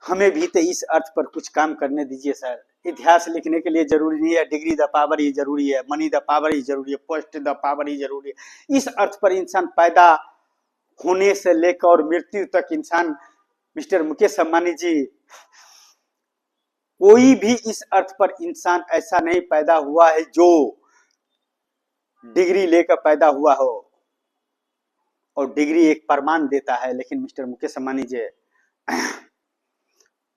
हमें भी तो इस अर्थ पर कुछ काम करने दीजिए सर। इतिहास लिखने के लिए जरूरी नहीं है डिग्री द पावर ही जरूरी है, मनी द पावर ही जरूरी है, पोस्ट द पावर ही जरूरी है। इस अर्थ पर इंसान पैदा होने से लेकर और मृत्यु तक इंसान, मिस्टर मुकेश अंबानी जी, कोई भी इस अर्थ पर इंसान ऐसा नहीं पैदा हुआ है जो डिग्री लेकर पैदा हुआ हो, और डिग्री एक प्रमाण देता है। लेकिन मिस्टर मुकेश अंबानी जी,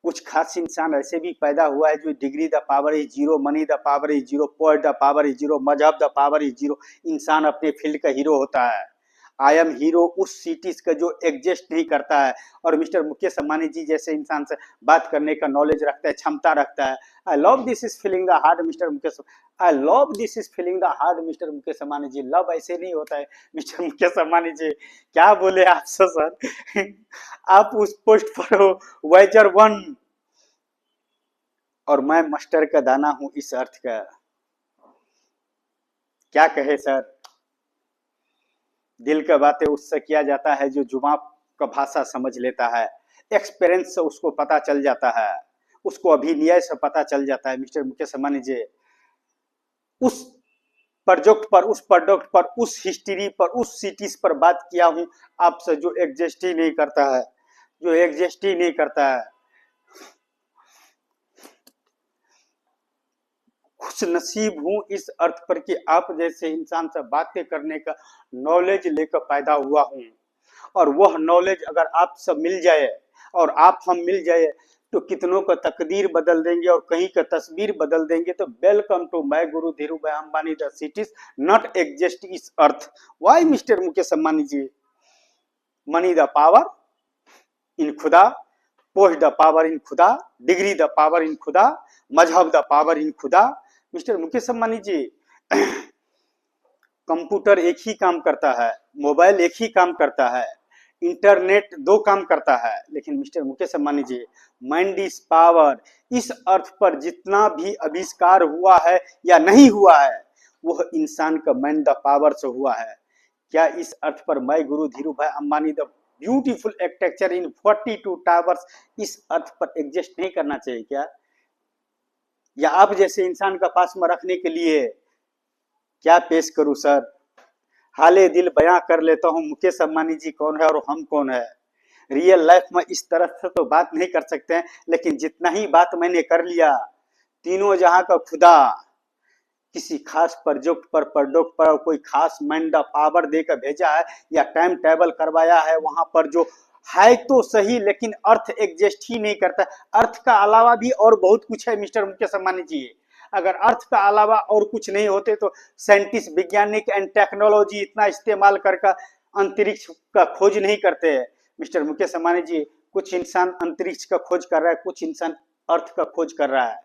कुछ खास इंसान ऐसे भी पैदा हुआ है जो degree the power is zero, money the power is zero, post the power is zero, mazhab the power is zero. इंसान अपने फील्ड का हीरो होता है। आई एम हीरो उस सिटीज का जो एग्जिस्ट नहीं करता है। और मिस्टर मुकेश अंबानी जी जैसे इंसान से बात करने का नॉलेज रखता है, क्षमता रखता है। I love this is feeling the heart mister Mukesh, I love this is feeling the heart mister Mukesh Ambani ji. Love ऐसे नहीं होता है मिस्टर मुकेश अंबानी जी। क्या बोले आपसे सर। आप उस पोस्ट पर हो वाइजर वन, और मैं मास्टर का दाना हूं इस अर्थ का। क्या कहे सर, दिल का बातें उससे किया जाता है जो जुबान का भाषा समझ लेता है। एक्सपीरियंस से उसको पता चल जाता है, उसको अभिनय से पता चल जाता है। मिस्टर मुकेश अंबानी जी, उस प्रोजेक्ट पर, उस प्रोडक्ट पर, उस हिस्ट्री पर, उस सिटीज पर बात किया हूं आपसे जो एग्जिस्ट ही नहीं करता है, जो एग्जिस्ट ही नहीं करता है। खुश नसीब हूं इस अर्थ पर कि आप जैसे इंसान से बातें करने का नॉलेज लेकर पैदा हुआ हूं। और वह नॉलेज अगर आप सब मिल जाए और आप हम मिल जाए तो कितनों का तकदीर बदल देंगे और कहीं का तस्वीर बदल देंगे। तो welcome to my guru Dhiru bhai Ambani, the cities not exist is earth. Why mister Mukesh Ambani ji, money the power in khuda, post the power in खुदा, डिग्री द पावर इन खुदा, मजहब द पावर इन खुदा। मिस्टर मुकेश अंबानी जी, कंप्यूटर एक ही काम करता है, मोबाइल एक ही काम करता है, इंटरनेट दो काम करता है। लेकिन mister Mukesh Ambani ji, mind is power. इस अर्थ पर जितना भी आविष्कार हुआ है या नहीं हुआ है वह इंसान का माइंड द पावर से हुआ है। क्या इस अर्थ पर मैं गुरु Dhiru bhai Ambani the beautiful architecture in 42 towers इस अर्थ पर एग्जिस्ट नहीं करना चाहिए क्या? या आप जैसे इंसान का पास में रखने के लिए क्या पेश करूं सर? हाले दिल बयां कर लेता हूं मुकेश अंबानी जी कौन है और हम कौन है। रियल लाइफ में इस तरह से तो बात नहीं कर सकते हैं, लेकिन जितना ही बात मैंने कर लिया, तीनों जहां का खुदा किसी खास प्रोजेक्ट पर कोई खास माइंड द पावर देकर भेजा है या टाइम टेबल करवाया है, वहां पर जो है तो सही लेकिन अर्थ एग्जिस्ट ही नहीं करता। अर्थ का अलावा भी और बहुत कुछ है मिस्टर मुकेश अंबानी जी। अगर अर्थ का अलावा और कुछ नहीं होते तो साइंटिस्ट, वैज्ञानिक एंड टेक्नोलॉजी इतना इस्तेमाल करके अंतरिक्ष का खोज नहीं करते हैं मिस्टर मुकेश अंबानी जी। कुछ इंसान अंतरिक्ष का खोज कर रहा है, कुछ इंसान अर्थ का खोज कर रहा है।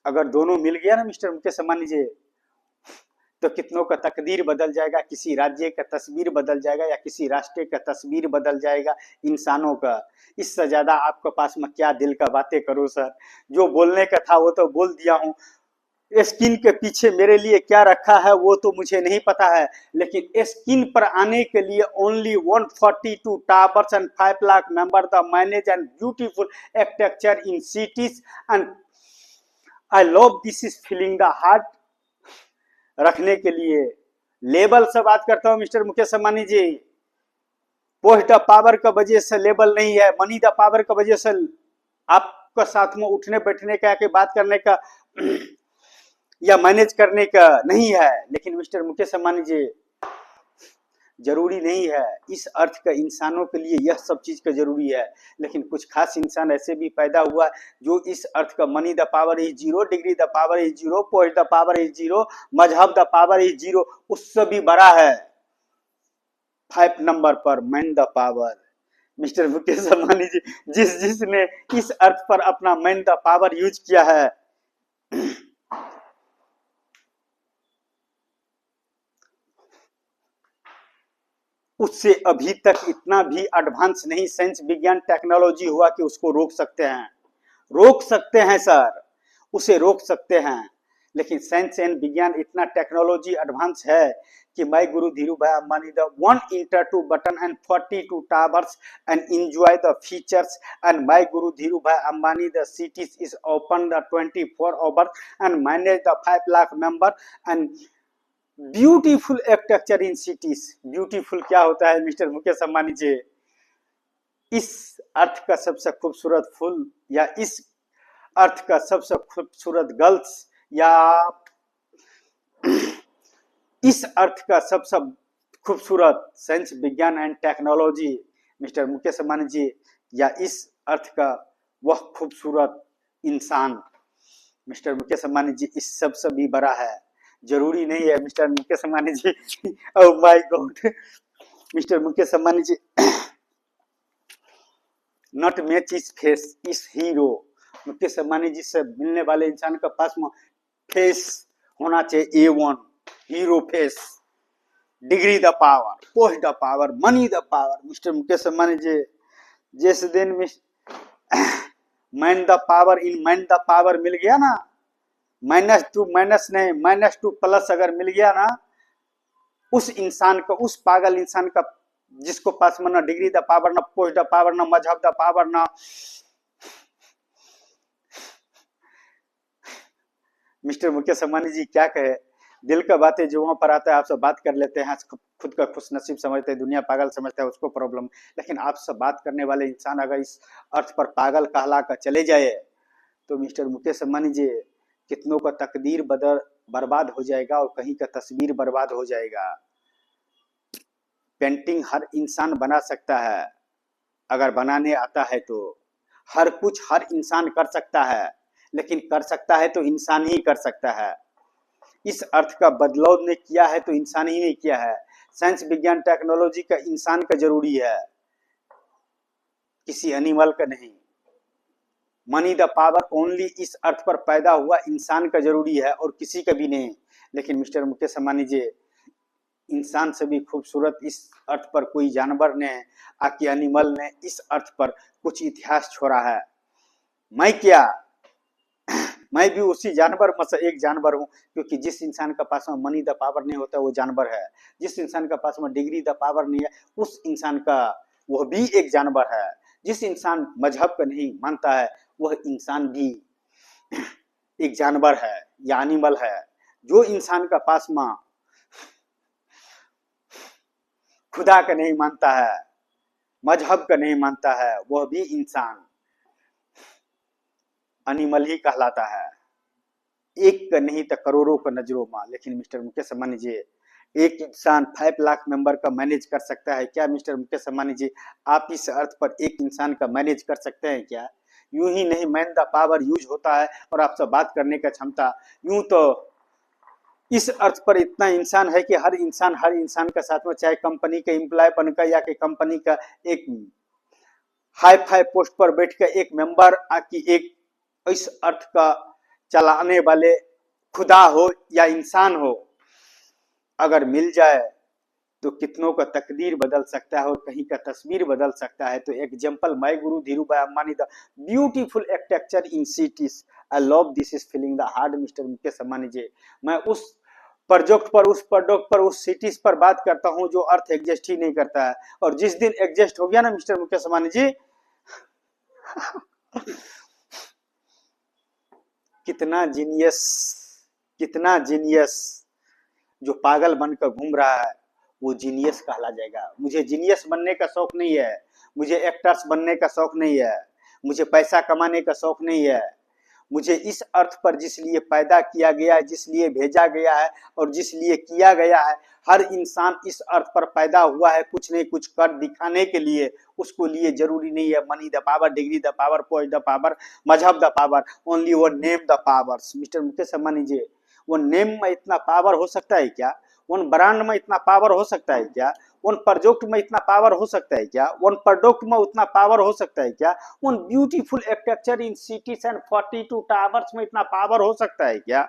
अगर दोनों मिल गया ना मिस्टर मुकेश अंबानी जी, तो कितनों का तकदीर बदल जाएगा, किसी राज्य का तस्वीर बदल जाएगा या किसी राष्ट्र का तस्वीर बदल जाएगा इंसानों का। इससे ज्यादा आपके पास में क्या दिल का बातें करूं सर। जो बोलने का था वो तो बोल दिया हूं। स्किन के पीछे मेरे लिए क्या रखा है वो तो मुझे नहीं पता है, लेकिन स्किन पर आने के लिए only 142 towers and 5 lakh member the manage and beautiful architecture in cities and I love this is feeling the heart रखने के लिए लेबल से बात करता हूं mister Mukesh Ambani ji. Post the power का वजह से लेबल नहीं है, मनी द पावर का वजह से आपका साथ में उठने बैठने का के बात करने का या मैनेज करने का नहीं है। लेकिन मिस्टर मुकेश अंबानी जी, जरूरी नहीं है इस अर्थ का इंसानों के लिए यह सब चीज का जरूरी है। लेकिन कुछ खास इंसान ऐसे भी पैदा हुआ है जो इस अर्थ का money the power is zero, degree the power is zero, post the power is zero, mazhab the power is zero, उससे भी बड़ा है 5 नंबर पर man the power. Mister Mukesh Ambani ji, जिसने इस अर्थ पर अपना मैन द पावर यूज किया है, उससे अभी तक इतना भी एडवांस नहीं साइंस, विज्ञान, टेक्नोलॉजी हुआ कि उसको रोक सकते हैं। रोक सकते हैं सर, उसे रोक सकते हैं। लेकिन साइंस एंड विज्ञान इतना टेक्नोलॉजी एडवांस है कि my guru Dhiru bhai Ambani the 1 enter 2 button and 42 towers and enjoy the features, and my guru dhiru bhai ambani the cities is open the 24 hours and manage the 5 lakh member and beautiful architecture in cities. Beautiful क्या होता है mister Mukesh Ambani जी? इस earth का सबसे खूबसूरत फूल या इस earth का सबसे खूबसूरत गर्ल्स या इस अर्थ का सबसे खूबसूरत साइंस विज्ञान and technology mister Mukesh Ambani ji, या इस अर्थ का वह खूबसूरत इंसान मिस्टर मुकेश अंबानी जी, इस सबसे भी बड़ा है। जरूरी नहीं है mister Mukesh Ambani ji. Oh my god mister Mukesh Ambani ji, not match is face is hero. Mukesh Ambani ji से मिलने वाले इंसान का पास में फेस होना चाहिए A1 hero face, degree the power, post the power, money the power. Mister Mukesh Ambani ji, जिस दिन man the power in man the power मिल गया ना, -2 अगर मिल गया ना, उस इंसान को, उस पागल इंसान का जिसको पास में ना डिग्री द पावर, ना पोस्ट द पावर, ना मजहब द पावर, ना मिस्टर मुकेश अंबानी जी क्या कहे, दिल का बातें जो वहां पर आता है आपसे बात कर लेते हैं, खुद का खुश नसीब समझते हैं, दुनिया पागल समझता है, उसको प्रॉब्लम। लेकिन आपसे बात करने वाले इंसान अगर इस अर्थ पर पागल कहला कर चले जाए तो मिस्टर मुकेश अंबानी जी, कितनों का तकदीर बर्बाद हो जाएगा और कहीं का तस्वीर बर्बाद हो जाएगा। पेंटिंग हर इंसान बना सकता है अगर बनाने आता है तो, हर कुछ हर इंसान कर सकता है, लेकिन कर सकता है तो इंसान ही कर सकता है। इस अर्थ का बदलाव ने किया है तो इंसान ही ने किया है। साइंस विज्ञान टेक्नोलॉजी का इंसान का जरूरी है, किसी एनिमल का नहीं। मनी द पावर ओनली इस अर्थ पर पैदा हुआ इंसान का जरूरी है और किसी का भी नहीं। लेकिन मिस्टर मुकेश अंबानी जी, इंसान से भी खूबसूरत इस अर्थ पर कोई जानवर ने, आके एनिमल ने इस अर्थ पर कुछ इतिहास छोड़ा है। मैं क्या, मैं भी उसी जानवर में से एक जानवर हूँ, क्योंकि जिस इंसान का पास में मनी द पावर नहीं होता वो जानवर है, जिस इंसान का पास में डिग्री द पावर नहीं है उस इंसान का वह भी एक जानवर है, जिस इंसान मजहब का नहीं मानता है वह इंसान भी एक जानवर है या एनिमल है। जो इंसान का पास में खुदा का नहीं मानता है, मजहब का नहीं मानता है, वह भी इंसान एनिमल ही कहलाता है। एक का नहीं तो करोड़ों का नजरों में। लेकिन मिस्टर मुकेश अंबानी जी, एक इंसान 5 लाख मेंबर का मैनेज कर सकता है क्या? मिस्टर मुकेश अंबानी जी, आप इस अर्थ पर एक इंसान का मैनेज कर सकते हैं क्या? यूं ही नहीं मैन द पावर यूज होता है और आपसे बात करने का क्षमता, यूं तो इस अर्थ पर इतना इंसान है कि हर इंसान का साथ में, चाहे कंपनी का एम्प्लॉय बनकर या कि कंपनी का एक हाई फाई पोस्ट पर बैठकर एक मेंबर की एक इस अर्थ का चलाने वाले खुदा हो या इंसान हो, अगर मिल जाए तो कितनों का तकदीर बदल सकता है और कहीं का तस्वीर बदल सकता है। तो example my guru Dhiru bhai Ambani the beautiful architecture in cities, I love this is feeling the heart. Mister Mukesh Ambani ji, मैं उस प्रोजेक्ट पर उस सिटीज पर बात करता हूं जो अर्थ एग्जिस्ट ही नहीं करता है, और जिस दिन एग्जिस्ट हो गया ना मिस्टर मुकेश अंबानी जी कितना जीनियस जो पागल बनकर घूम रहा है वो जीनियस कहला जाएगा। मुझे जीनियस बनने का शौक नहीं है, मुझे एक्टर्स बनने का शौक नहीं है, मुझे पैसा कमाने का शौक नहीं है। मुझे इस अर्थ पर जिसलिए पैदा किया गया है, जिसलिए भेजा गया है और जिसलिए किया गया है, हर इंसान इस अर्थ पर पैदा हुआ है कुछ नहीं कुछ कर दिखाने के लिए। उसको लिए जरूरी नहीं है money the power, degree the power, post the power, mazhab the power, only वो name the powers. Mister Mukesh Ambani ji, वो नेम में इतना पावर हो सकता है क्या? उन ब्रांड में इतना पावर हो सकता है क्या? उन प्रोजेक्ट में इतना पावर हो सकता है क्या? उन प्रोडक्ट में उतना पावर हो सकता है क्या? उन beautiful architecture in cities and 42 towers में इतना पावर हो सकता है क्या?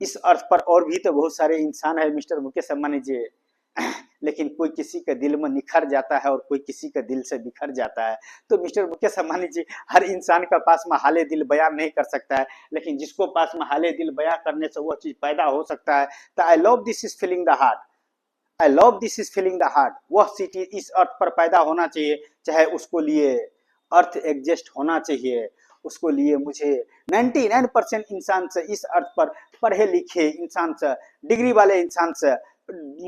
इस अर्थ पर और भी तो बहुत सारे इंसान है मिस्टर मुकेश अंबानी जी। लेकिन कोई किसी के दिल में निखर जाता है और कोई किसी के दिल से बिखर जाता है। तो मिस्टर मुकेश अंबानी जी, हर इंसान का पास में हाले दिल बयां नहीं कर सकता है, लेकिन जिसको पास में हाले दिल बयां करने से वो चीज पैदा हो सकता है। तो आई love this is feeling the heart, I love this is feeling the heart. वह सिटी इस अर्थ पर पैदा होना चाहिए, चाहे उसको लिए अर्थ एग्जिस्ट होना चाहिए, उसको लिए मुझे 99% इंसान से, इस अर्थ पर पढ़े लिखे इंसान से, डिग्री वाले इंसान से,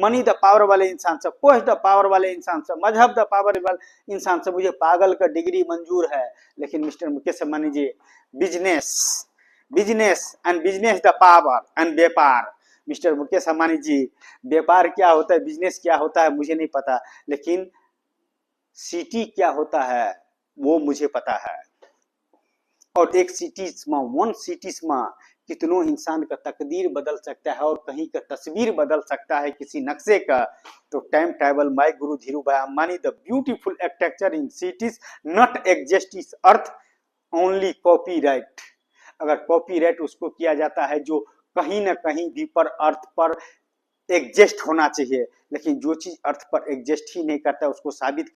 मनी द पावर वाले इंसान से, पोस्ट द पावर वाले इंसान से, मजहब द पावर वाले इंसान से मुझे पागल का डिग्री मंजूर है। लेकिन mister Mukesh Ambani ji, business, business and business the power and व्यापार। मिस्टर मुकेश अंबानी जी, व्यापार क्या होता है, बिजनेस क्या होता है मुझे नहीं पता, लेकिन सिटी क्या होता है वो मुझे पता है। और एक सिटीज में, वन सिटीज में कितनों इंसान का तकदीर बदल सकता है और कहीं का तस्वीर बदल सकता है किसी नक्शे का। तो time travel my guru Dhiru bhai Ambani, the beautiful architecture in cities not exist is earth, only copyright. अगर कॉपीराइट उसको किया जाता है जो कहीं ना कहीं भी पर अर्थ पर एग्जिस्ट होना चाहिए, लेकिन जो चीज अर्थ पर एग्जिस्ट ही नहीं करता उसको साबित